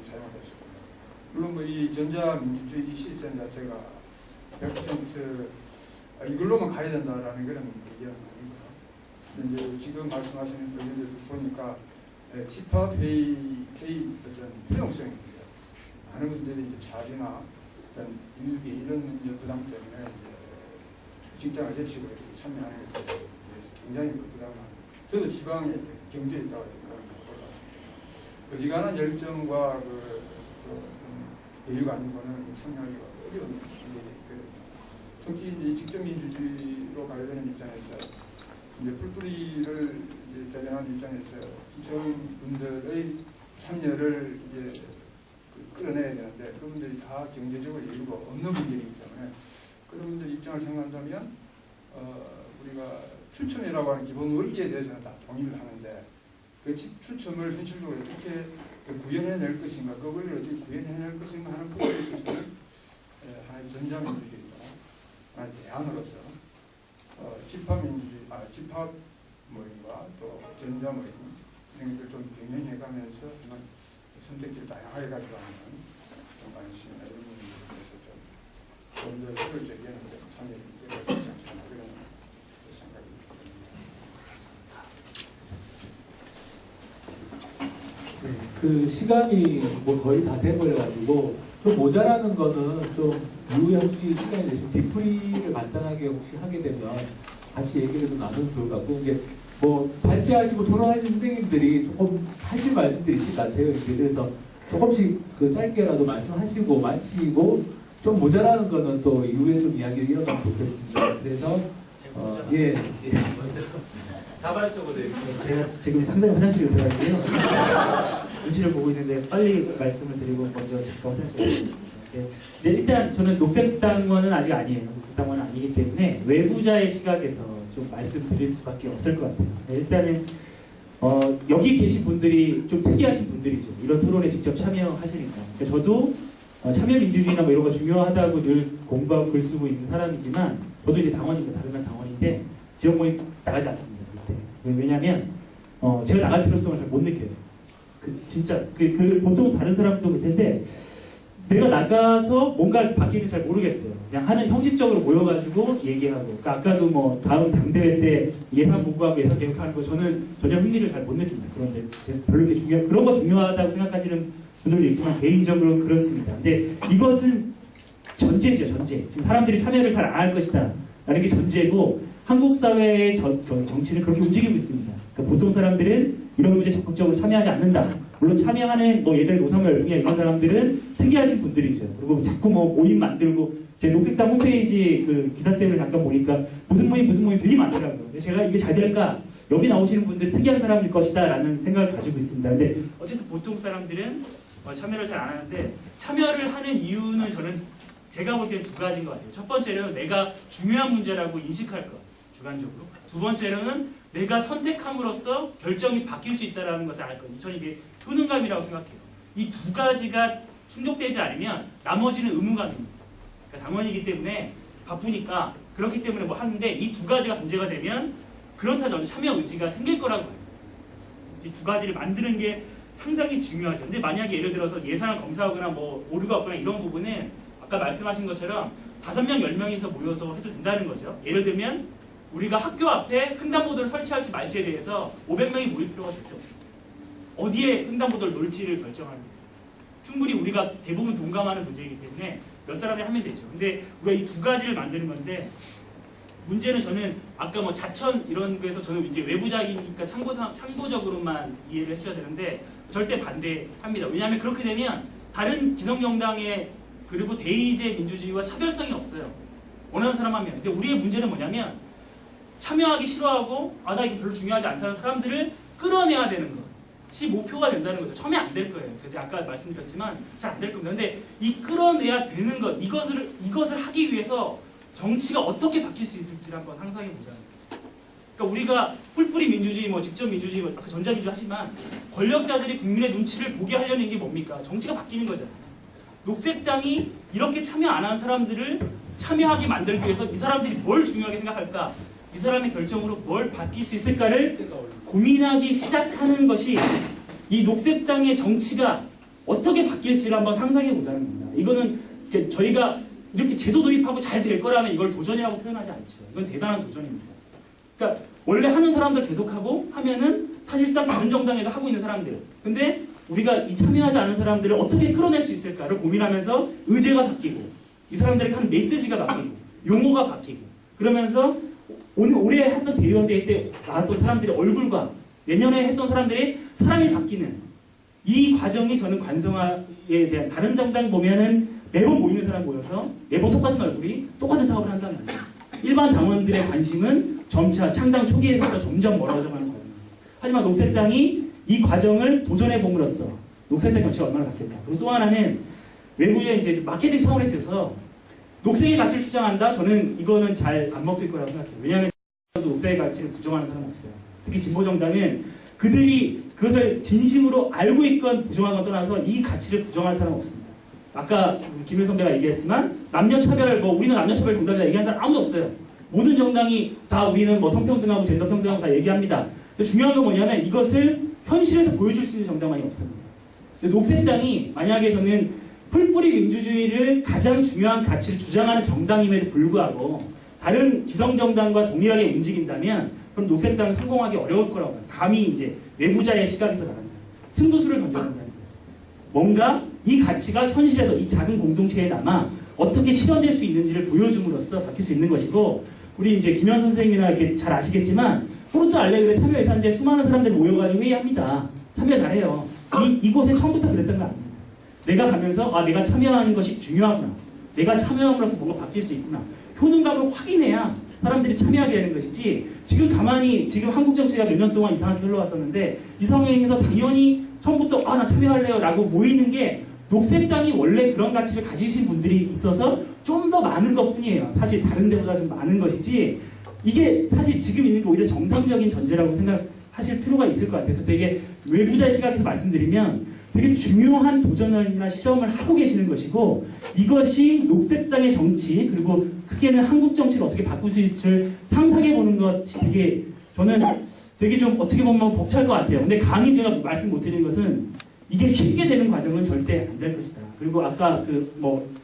사용을 했습니다. 물론 뭐 이 전자민주주의 시스템 자체가 100% 이걸로만 가야 된다라는 그런 얘기는 아닙니다. 근데 이제 지금 말씀하시는 분들 보니까 집합회의 어떤 효용성이 있어요. 많은 분들이 이제 자리나 어떤 일비 이런 부담 때문에 이제 직장을 제치고 참여하는 것에 굉장히 그 부담을 합니다. 저도 지방에 경제에 있다가 올라왔습니다. 어지간한 열정과 여유가 아니고는 참여하기가 어려운 일이 있거든요. 특히 이제 직접민주주의로 가야 되는 입장에서 이제 풀뿌리를 이제 대전하는 입장에서 기초분들의 참여를 이제 끌어내야 되는데 그분들이 다 경제적으로 여유가 없는 분들이기 때문에 그런 분들 입장을 생각한다면 우리가 추첨이라고 하는 기본 원리에 대해서는 다 동의를 하는데 그 추첨을 현실적으로 어떻게 구현해낼 것인가, 그 원리를 어떻게 구현해낼 것인가 하는 부분에 있어서는 하나의 전자민주주의다. 하나의 대안으로서 집합 모임과 또 전자 모임 이런 것을 좀 병행해가면서 선택지를 다양하게 가져가는 좀 관심이나 이런 부분에 대해서 좀더 효율적인 참여를 이끌어갈 수 있지 않나 그런 생각이 듭니다. 그 시간이 뭐 거의 다 돼버려가지고 좀 모자라는 거는 좀 이후에 혹시 시간이 되시면 뒷풀이를 간단하게 혹시 하게 되면 같이 얘기를 좀 나누면 좋을 것 같고 이게 뭐 발제하시고 토론하시는 선생님들이 조금 하실 말씀들이 있을 것 같아요. 그래서 조금씩 그 짧게라도 말씀하시고 마치고 좀 모자라는 거는 또 이후에 좀 이야기를 이어가면 좋겠습니다. 그래서 예. 다발적으로 제가 지금 상당히 화장실을 들어가는데요. 눈치를 보고 있는데 빨리 말씀을 드리고 먼저 잠깐 화장실을 가겠습니다. 네. 이제 일단 저는 녹색당원은 아직 아니에요. 녹색당원은 아니기 때문에 외부자의 시각에서 좀 말씀드릴 수밖에 없을 것 같아요. 네, 일단은 여기 계신 분들이 좀 특이하신 분들이죠. 이런 토론에 직접 참여하시니까. 그러니까 저도 참여민주주의나 뭐 이런 거 중요하다고 늘 공부하고 글 쓰고 있는 사람이지만 저도 이제 당원입니다. 다른 당원인데 지역 모임 나가지 않습니다. 그때. 왜냐하면 제가 나갈 필요성을 잘 못 느껴요. 진짜 보통 다른 사람도 그럴 텐데 내가 나가서 뭔가 바뀌는지 잘 모르겠어요. 그냥 하는 형식적으로 모여가지고 얘기하고. 그러니까 아까도 뭐 다음 당대회 때 예산 보고하고 예산 계획하는 거 저는 전혀 흥미를 잘 못 느낍니다. 그런데 별로 이렇게 그런 거 중요하다고 생각하시는 분들도 있지만 개인적으로는 그렇습니다. 근데 이것은 전제죠, 전제. 지금 사람들이 참여를 잘 안 할 것이다. 라는 게 전제고 한국 사회의 정치는 그렇게 움직이고 있습니다. 그러니까 보통 사람들은 이런 문제에 적극적으로 참여하지 않는다. 물론 참여하는 뭐 예전에 노상과 열풍이나 이런 사람들은 특이하신 분들이죠. 그리고 자꾸 뭐 모임 만들고 제 녹색당 홈페이지 그 기사 때문에 잠깐 보니까 무슨 모임 되게 많더라고요. 근데 제가 이게 잘 될까? 여기 나오시는 분들 특이한 사람일 것이다 라는 생각을 가지고 있습니다. 근데 어쨌든 보통 사람들은 참여를 잘 안 하는데 참여를 하는 이유는 저는 제가 볼 때는 두 가지인 것 같아요. 첫 번째는 내가 중요한 문제라고 인식할 것, 주관적으로. 두 번째로는 내가 선택함으로써 결정이 바뀔 수 있다는 것을 알 거예요. 저는 이게 효능감이라고 생각해요. 이 두 가지가 충족되지 않으면 나머지는 의무감입니다. 그러니까 당원이기 때문에 바쁘니까 그렇기 때문에 뭐 하는데 이 두 가지가 문제가 되면 그렇다면 참여 의지가 생길 거라고 봐요. 이 두 가지를 만드는 게 상당히 중요하죠. 근데 만약에 예를 들어서 예산을 검사하거나 뭐 오류가 없거나 이런 부분은 아까 말씀하신 것처럼 5명, 10명이서 모여서 해도 된다는 거죠. 예를 들면 우리가 학교 앞에 횡단보도를 설치할지 말지에 대해서 500명이 모일 필요가 절대 없어요. 어디에 횡단보도를 놓을지를 결정하는 데 있어요. 충분히 우리가 대부분 동감하는 문제이기 때문에 몇 사람이 하면 되죠. 근데 우리가 이 두 가지를 만드는 건데 문제는 저는 아까 뭐 자천 이런 거에서 저는 이제 외부자이니까 참고적으로만 이해를 해주셔야 되는데 절대 반대합니다. 왜냐하면 그렇게 되면 다른 기성정당의 그리고 대의제 민주주의와 차별성이 없어요. 원하는 사람 하면. 근데 우리의 문제는 뭐냐면 참여하기 싫어하고 나 이게 별로 중요하지 않다는 사람들을 끌어내야 되는 것이 목표가 된다는 거죠. 처음에 안 될 거예요. 그래서 아까 말씀드렸지만 잘 안 될 겁니다. 근데 이 끌어내야 되는 것 이것을 하기 위해서 정치가 어떻게 바뀔 수 있을지를 한번 상상해 보자는 거예요. 그러니까 우리가 뿔뿔이 민주주의, 뭐 직접 민주주의, 뭐 아까 전자민주주의 하지만 권력자들이 국민의 눈치를 보게 하려는 게 뭡니까? 정치가 바뀌는 거잖아요. 녹색당이 이렇게 참여 안 한 사람들을 참여하게 만들기 위해서 이 사람들이 뭘 중요하게 생각할까? 이 사람의 결정으로 뭘 바뀔 수 있을까를 고민하기 시작하는 것이 이 녹색당의 정치가 어떻게 바뀔지를 한번 상상해 보자는 겁니다. 이거는 저희가 이렇게 제도 도입하고 잘 될 거라면 이걸 도전이라고 표현하지 않죠. 이건 대단한 도전입니다. 그러니까 원래 하는 사람들 계속하고 하면은 사실상 다른 정당에도 하고 있는 사람들. 근데 우리가 이 참여하지 않은 사람들을 어떻게 끌어낼 수 있을까를 고민하면서 의제가 바뀌고 이 사람들에게 하는 메시지가 바뀌고 용어가 바뀌고 그러면서 올해 했던 대의원대회 때 나왔던 사람들의 얼굴과 내년에 했던 사람들의 사람이 바뀌는 이 과정이 저는 관성화에 대한 다른 정당 보면은 매번 모이는 사람 모여서 매번 똑같은 얼굴이 똑같은 사업을 한단 말이에요. 일반 당원들의 관심은 점차 창당 초기에서부터 점점 멀어져가는 과정입니다. 하지만 녹색당이 이 과정을 도전해 봄으로써 녹색당 정치가 얼마나 바뀌었다. 그리고 또 하나는 외부의 이제 마케팅 차원에서 있어서 녹색의 가치를 주장한다. 저는 이거는 잘 안 먹힐 거라고 생각해요. 왜냐하면 녹색의 가치를 부정하는 사람은 없어요. 특히 진보정당은 그들이 그것을 진심으로 알고 있건 부정하건 떠나서 이 가치를 부정할 사람은 없습니다. 아까 김일 선배가 얘기했지만 남녀차별, 우리는 남녀차별 정당이다 얘기하는 사람 아무도 없어요. 모든 정당이 다 우리는 성평등하고 젠더평등하고 다 얘기합니다. 근데 중요한 건 뭐냐면 이것을 현실에서 보여줄 수 있는 정당만이 없습니다. 근데 녹색당이 만약에 저는 풀뿌리 민주주의를 가장 중요한 가치를 주장하는 정당임에도 불구하고 다른 기성정당과 동일하게 움직인다면 그럼 녹색당은 성공하기 어려울 거라고 봐요. 감히 이제 내부자의 시각에서 말합니다. 승부수를 던져낸다는 거죠. 뭔가 이 가치가 현실에서 이 작은 공동체에 남아 어떻게 실현될 수 있는지를 보여줌으로써 바뀔 수 있는 것이고 우리 이제 김현 선생님이나 이렇게 잘 아시겠지만 포르투 알레그레 참여 예산제 수많은 사람들이 모여가지고 회의합니다. 참여 잘해요. 이곳에 처음부터 그랬던 거 아닙니다. 내가 가면서 내가 참여하는 것이 중요하구나. 내가 참여함으로써 뭔가 바뀔 수 있구나. 효능감을 확인해야 사람들이 참여하게 되는 것이지 지금 가만히 지금 한국 정치가 몇 년 동안 이상하게 흘러왔었는데 이 상황에서 당연히 처음부터 나 참여할래요 라고 모이는 게 녹색당이 원래 그런 가치를 가지신 분들이 있어서 좀 더 많은 것 뿐이에요. 사실 다른 데보다 좀 많은 것이지 이게 사실 지금 있는 게 오히려 정상적인 전제라고 생각하실 필요가 있을 것 같아요. 그래서 되게 외부자의 시각에서 말씀드리면 되게 중요한 도전이나 실험을 하고 계시는 것이고 이것이 녹색당의 정치 그리고 크게는 한국 정치를 어떻게 바꿀 수 있을지를 상상해 보는 것이 되게 저는 되게 좀 어떻게 보면 벅찰 것 같아요. 근데 감히 제가 말씀 못 드리는 것은 이게 쉽게 되는 과정은 절대 안 될 것이다. 그리고 아까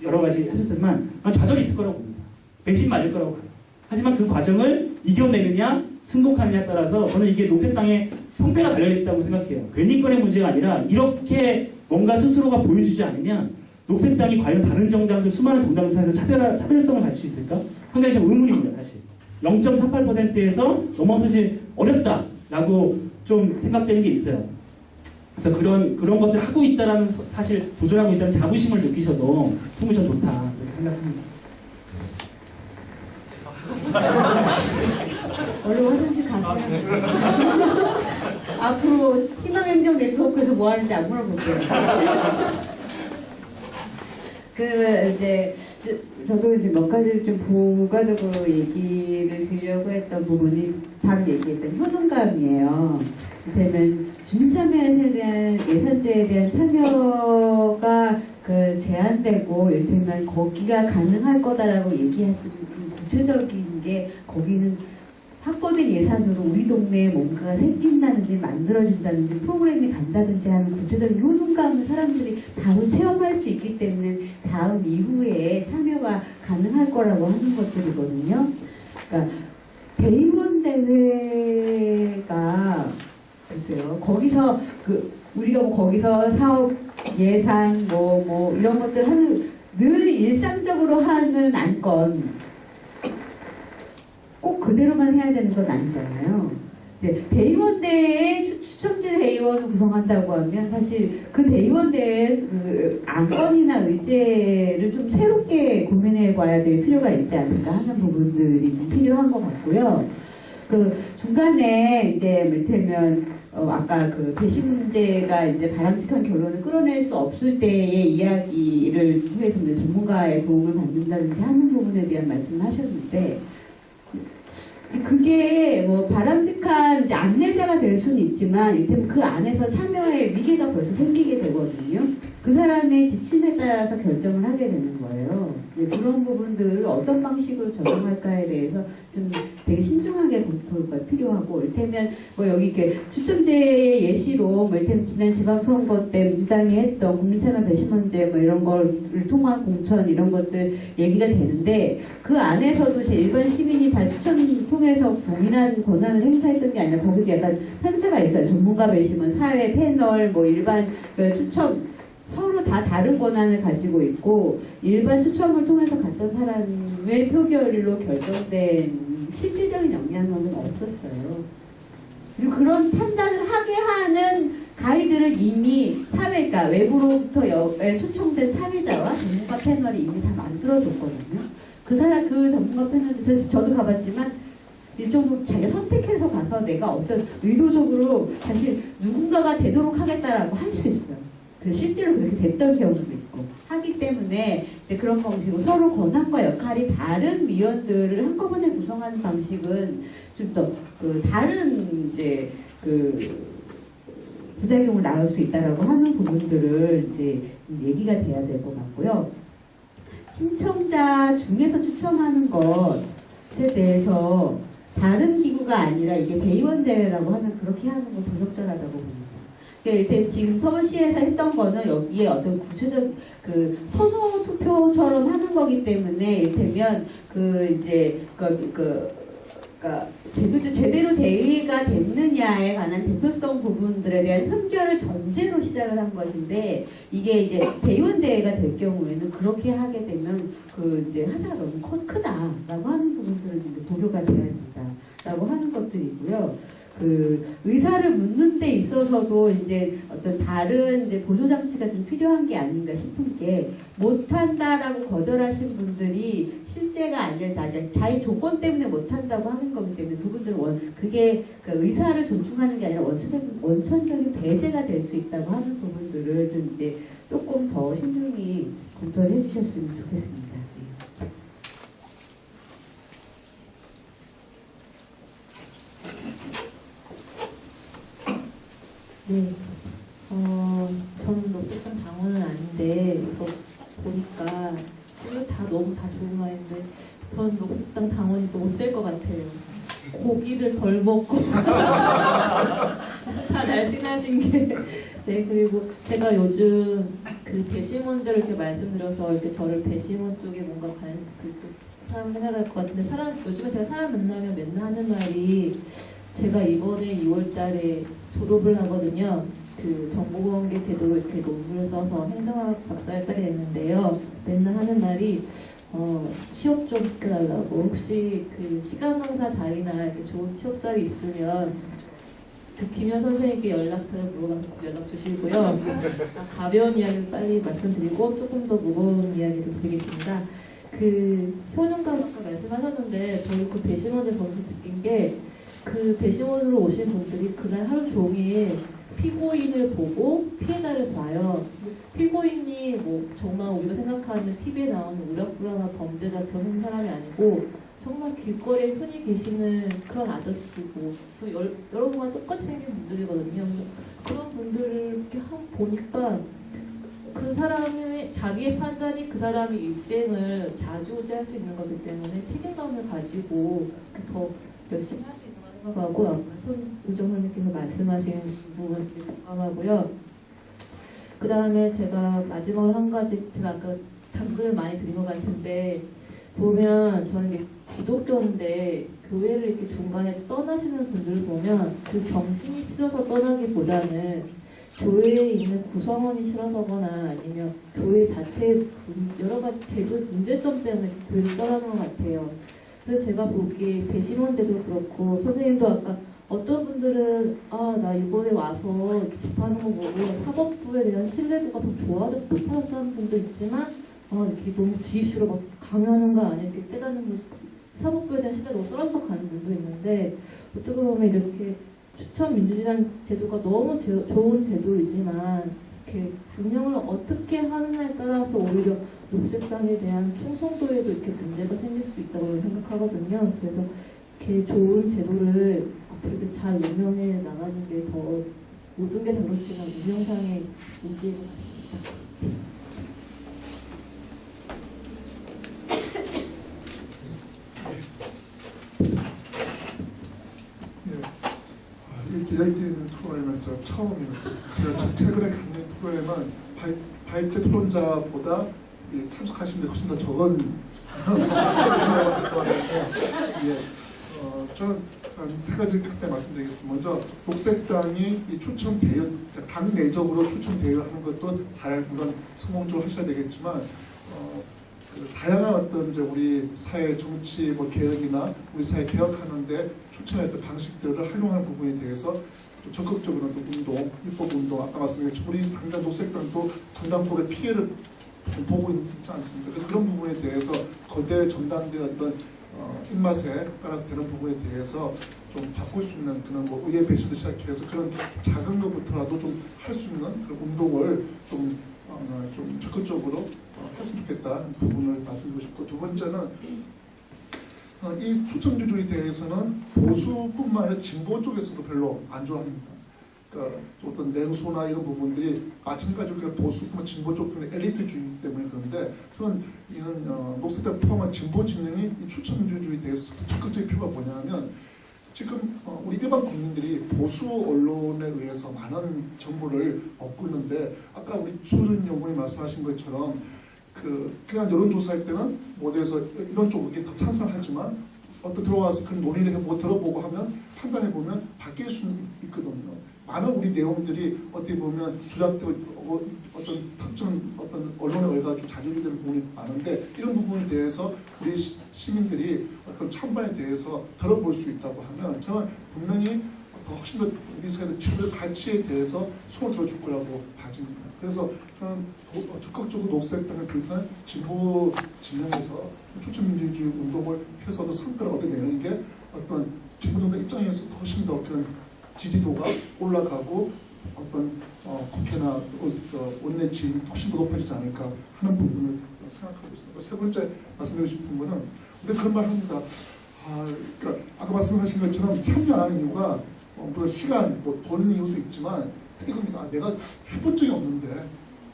여러 가지 하셨지만 좌절이 있을 거라고 봅니다. 배신 맞을 거라고 봐요. 하지만 그 과정을 이겨내느냐 승복하느냐에 따라서 저는 이게 녹색당의 성패가 달려있다고 생각해요. 괜히권의 문제가 아니라 이렇게 뭔가 스스로가 보여주지 않으면 녹색당이 과연 다른 정당들 수많은 정당 사이에서 차별성을 가질 수 있을까? 상당히 좀 의문입니다. 사실 0.38%에서 넘어서지 어렵다라고 좀 생각되는 게 있어요. 그래서 그런 것들을 하고 있다라는 사실 도전하고 있다는 자부심을 느끼셔도 충분히 좀 좋다 그렇게 생각합니다. 얼른 화장실 가세요. 앞으로 희망행정 네트워크에서 뭐 하는지 안 물어볼게요. 이제 저도 이제 몇 가지 좀 부가적으로 얘기를 드리려고 했던 부분이 바로 얘기했던 효능감이에요. 이를테면 주민참여에 대한 예산제에 대한 참여가 제한되고 이를테면 거기가 가능할 거다라고 얘기하시는 구체적인 게 거기는 확보된 예산으로 우리 동네에 뭔가가 생긴다든지 만들어진다든지 프로그램이 간다든지 하는 구체적인 효능감을 사람들이 바로 체험할 수 있기 때문에 다음 이후에 참여가 가능할 거라고 하는 것들이거든요. 그러니까 대의원 대회가 글쎄요. 거기서 우리가 거기서 사업 예산 뭐 이런 것들 하는 늘 일상적으로 하는 안건 꼭 그대로만 해야 되는 건 아니잖아요. 대의원대회 추첨제 대의원을 구성한다고 하면 사실 그 대의원대회 안건이나 의제를 좀 새롭게 고민해 봐야 될 필요가 있지 않을까 하는 부분들이 좀 필요한 것 같고요. 중간에 이제 이를테면 아까 배심 문제가 이제 바람직한 결론을 끌어낼 수 없을 때의 이야기를 통해서 이제 전문가의 도움을 받는다든지 하는 부분에 대한 말씀을 하셨는데 그게 뭐 바람직한 이제 안내자가 될 수는 있지만 이를테면 그 안에서 참여의 위계가 벌써 생기게 되거든요. 그 사람의 지침에 따라서 결정을 하게 되는 거예요. 그런 부분들을 어떤 방식으로 적용할까에 대해서 좀 되게 신중하게 검토가 필요하고, 이를테면 뭐 여기 이렇게 추첨제의 예시로 뭐 이를테면 지난 지방선거 때 민주당이 했던 국민참여 배심 문제 뭐 이런 거를 통한 공천 이런 것들 얘기가 되는데 그 안에서도 제 일반 시민이 다 추천 통해서 동일한 권한을 행사했던 게 아니라 거기서 약간 편차가 있어요. 전문가 배심은 사회 패널 뭐 일반 추첨 서로 다 다른 권한을 가지고 있고 일반 추첨을 통해서 갔던 사람의 표결로 결정된 실질적인 영향력은 없었어요. 그리고 그런 판단을 하게 하는 가이드를 이미 사회가 외부로부터 초청된 사회자와 전문가 패널이 이미 다 만들어줬거든요. 그 전문가 패널에서 저도 가봤지만 일정도 자기가 선택해서 가서 내가 어떤 의도적으로 사실 누군가가 되도록 하겠다라고 할 수 있어요. 실제로 그렇게 됐던 경우도 있고 하기 때문에 이제 그런 방식으로 서로 권한과 역할이 다른 위원들을 한꺼번에 구성하는 방식은 좀 더 다른 이제 부작용을 낳을 수 있다라고 하는 부분들을 이제 얘기가 돼야 될 것 같고요. 신청자 중에서 추첨하는 것에 대해서 다른 기구가 아니라 이게 대의원 대회라고 하면 그렇게 하는 건 더 적절하다고 봅니다. 지금 서울시에서 했던 거는 여기에 어떤 구체적 선호 투표처럼 하는 거기 때문에 이를테면 제대로 대의가 됐느냐에 관한 대표성 부분들에 대한 선결을 전제로 시작을 한 것인데 이게 이제 대의원 대회가 될 경우에는 그렇게 하게 되면 이제 하자가 너무 크다라고 하는 부분들은 이제 고려가 돼야 된다라고 하는 것들이고요. 의사를 묻는 데 있어서도 이제 어떤 다른 이제 보조장치가 좀 필요한 게 아닌가 싶은 게 못한다라고 거절하신 분들이 실제가 아니라 자기 조건 때문에 못한다고 하는 거기 때문에 그분들은 그게 의사를 존중하는 게 아니라 원천적인 배제가 될 수 있다고 하는 부분들을 좀 이제 조금 더 신중히 검토를 해주셨으면 좋겠습니다. 네, 저는 녹색당 당원은 아닌데 이거 보니까 다 너무 다 좋은 말인데 저는 녹색당 당원이 못 될 것 같아요. 고기를 덜 먹고 다 날씬하신 게. 네, 그리고 제가 요즘 배심원들 이렇게 말씀드려서 이렇게 저를 배심원 쪽에 뭔가 사람 생각할 것 같은데 요즘에 제가 사람 만나면 맨날 하는 말이 제가 이번에 2월달에 졸업을 하거든요. 정보공개 제도로 이렇게 논문을 써서 행정학 박사를 따게 됐는데요. 맨날 하는 말이 취업 좀 시켜달라고. 혹시 시간 강사 자리나 이렇게 좋은 취업 자리 있으면 김현 선생님께 연락처를 물어봐서 연락 주시고요. 가벼운 이야기를 빨리 말씀드리고 조금 더 무거운 이야기도 드리겠습니다. 효능감 아까 말씀하셨는데 저희 배심원들 거기서 느낀 게 배심원으로 오신 분들이 그날 하루 종일 피고인을 보고 피해자를 봐요. 피고인이 뭐 정말 우리가 생각하는 TV에 나오는 우락부락한 범죄자처럼 사람이 아니고 정말 길거리에 흔히 계시는 그런 아저씨고 또 여러분과 똑같이 생긴 분들이거든요. 그런 분들을 이렇게 보니까 그 사람의 자기의 판단이 그 사람이 일생을 자주우지할 수 있는 거기 때문에 책임감을 가지고 더 열심히 할 수 있는 거 생각하고 아까 손우정 선생님께서 말씀하신 부분에 공감하고요. 그 다음에 제가 마지막으로 한 가지 제가 아까 당근을 많이 드린 것 같은데 보면 저는 기독교인데 교회를 이렇게 중간에 떠나시는 분들을 보면 그 정신이 싫어서 떠나기보다는 교회에 있는 구성원이 싫어서거나 아니면 교회 자체의 여러 가지 제도 문제점 때문에 그 떠나는 것 같아요. 그래서 제가 보기에 배심원 제도 그렇고 선생님도 아까 어떤 분들은 나 이번에 와서 이렇게 집하는 거 보고 사법부에 대한 신뢰도가 더 좋아져서 높아졌어 하는 분도 있지만 이렇게 너무 주입식으로 막 강요하는 거 아니야 이렇게 깨닫는 분 사법부에 대한 신뢰도가 떨어져서 가는 분도 있는데 어떻게 보면 이렇게 추천 민주주의라는 제도가 너무 좋은 제도이지만 이렇게 운영을 어떻게 하느냐에 따라서 오히려 녹색당에 대한 충성도에도 이렇게 문제가 생길 수도 있다고 생각하거든요. 그래서 이렇게 좋은 제도를 이렇게 잘 운영해 나가는 게 더 모든 게 다 그렇지만 운영상의 문제인 것 같습니다. 이 기다리는 토론회는 저 처음이에요. 제가 최근에 갖는 토론회만 발제 토론자보다 참석하신 분이 훨씬 더 적은 저는 한 세 가지 그때 말씀드리겠습니다. 먼저 녹색당이 이 추천 대여, 당 내적으로 추천 대여하는 것도 잘 물론 성공적으로 하셔야 되겠지만 다양한 어떤 이제 우리 사회 정치 뭐 개혁이나 우리 사회 개혁하는데 추천했던 방식들을 활용하는 부분에 대해서 적극적으로 운동, 입법운동, 아까 말씀드렸죠. 우리 당장 녹색당도 정당법의 피해를 보고 있지 않습니까? 그래서 그런 부분에 대해서 거대 정당들의 어떤 입맛에 따라서 되는 부분에 대해서 좀 바꿀 수 있는 그런 뭐 의회 배신도 시작해서 그런 작은 것부터라도 좀 할 수 있는 그런 운동을 좀 적극적으로 했으면 좋겠다는 부분을 말씀드리고 싶고 두 번째는 이 추천주주에 대해서는 보수뿐만 아니라 진보 쪽에서도 별로 안 좋아합니다. 그러니까 어떤 냉소나 이런 부분들이 지금까지 그냥 보수뿐만 진보 쪽 때문에 엘리트주의 때문에 그런데 저는 이는 녹색당 포함한 진보 진영이 이 추천주주에 대해서 적극적인 필요가 뭐냐면 지금 우리 일반 국민들이 보수 언론에 의해서 많은 정보를 얻고 있는데 아까 우리 수준 연구원이 말씀하신 것처럼 그냥 여론조사할 때는 어디에서 이런 쪽에 더 찬성하지만 어떤 들어와서 그런 논의를 못 들어보고 하면 판단해 보면 바뀔 수는 있거든요. 많은 우리 내용들이 어떻게 보면 조작되고 어떤 특정 어떤 언론에 의해 가지고 자주되는 부분이 많은데 이런 부분에 대해서 우리 시민들이 어떤 찬반에 대해서 들어볼 수 있다고 하면 저는 분명히 훨씬 더 우리 사회의 지배적 가치에 대해서 손을 들어줄 거라고 봐집니다. 그래서 저는 적극적으로 녹색당을 비롯한 진보 진영에서 추천민주주의 운동을 해서 성과를 얻어내는 게 어떤 진보정당 입장에서 훨씬 더 그런 지지도가 올라가고 어떤 국회나 원내 지위 훨씬 더 높아지지 않을까 하는 부분을 생각하고 있습니다. 세 번째 말씀드리고 싶은 거는 근데 그런 말 합니다. 그러니까 아까 말씀하신 것처럼 참여 안 하는 이유가 물론 시간, 돈 이유도 있지만 이겁니다. 내가 해본 적이 없는데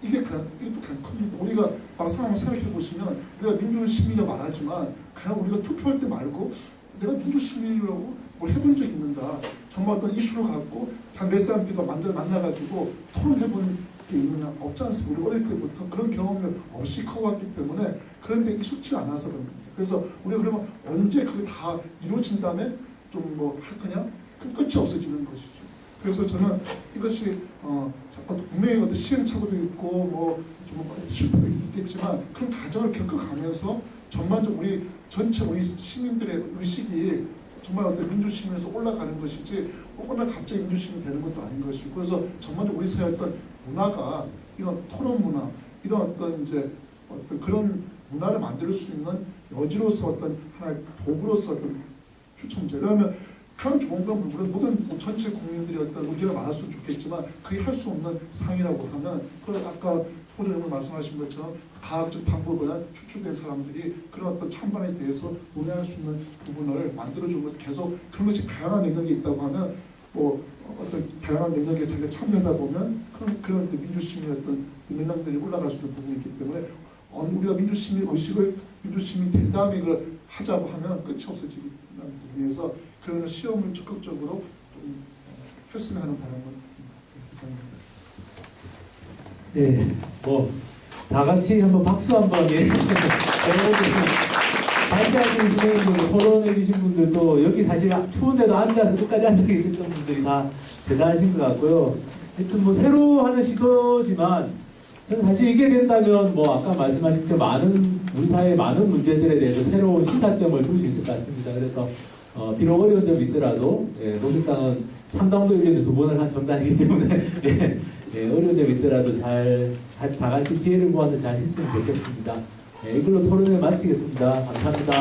이것도 그냥 큽니다. 우리가 막상 한번 생각해 보시면 우리가 민주시민이라고 말하지만 그냥 우리가 투표할 때 말고 내가 민주시민이라고 뭘 해본 적이 있는가 정말 어떤 이슈를 갖고 몇 사람끼리 만나가지고 토론해본 게 있느냐 없지 않습니까? 우리 어릴 때부터 그런 경험이 없이 커왔기 때문에 그런 게 익숙치가 않아서 그런 겁니다. 그래서 우리가 그러면 언제 그게 다 이루어진 다음에 좀 뭐 할 거냐? 그 끝이 없어지는 것이죠. 그래서 저는 이것이 분명히 어떤 시행착오도 있고 실패도 있겠지만 그런 과정을 겪어가면서 전반적으로 우리 전체 우리 시민들의 의식이 정말 어떤 민주시민에서 올라가는 것이지 오늘 갑자기 민주시민이 되는 것도 아닌 것이고 그래서 전반적으로 우리 사회의 어떤 문화가 이런 토론 문화 이런 어떤 그런 문화를 만들 수 있는 여지로서 어떤 하나의 도구로서 어떤 추천제 그러면 그런 좋은 건 물론 모든 전체 국민들이 어떤 의견을 말했으면 좋겠지만 그게 할 수 없는 상이라고 하면 그 아까 호주님은 말씀하신 것처럼 과학적 방법보다 추출된 사람들이 그런 어떤 찬반에 대해서 논의할 수 있는 부분을 만들어주면서 계속 그런 것이 다양한 능력이 있다고 하면 뭐 어떤 다양한 능력에 자기가 참여하다 보면 그런 민주시민의 어떤 능력들이 올라갈 수 있는 부분이 있기 때문에 우리가 민주시민 의식을 민주시민이 된 다음에 이걸 하자고 하면 끝이 없어지기 위해서 그런 시험을 적극적으로 좀 했으면 하는 바람을 생각합니다. 네, 뭐 다 같이 한번 박수 한번 예. 발표하신 선생님들, 토론해 주신 분들도 여기 사실 추운데도 앉아서 끝까지 앉아 계셨던 분들이 다 대단하신 것 같고요. 하여튼 뭐 새로 하는 시도지만 저는 사실 이게 된다면 뭐 아까 말씀하신 저 많은 우리 사회의 많은 문제들에 대해서 새로운 시사점을 줄 수 있을 것 같습니다. 그래서 비록 어려운 점이 있더라도 노동당은 상당도 의견을 2번을 한 정당이기 때문에 어려운 점이 있더라도 다 같이 지혜를 모아서 잘 했으면 좋겠습니다. 이걸로 토론을 마치겠습니다. 감사합니다.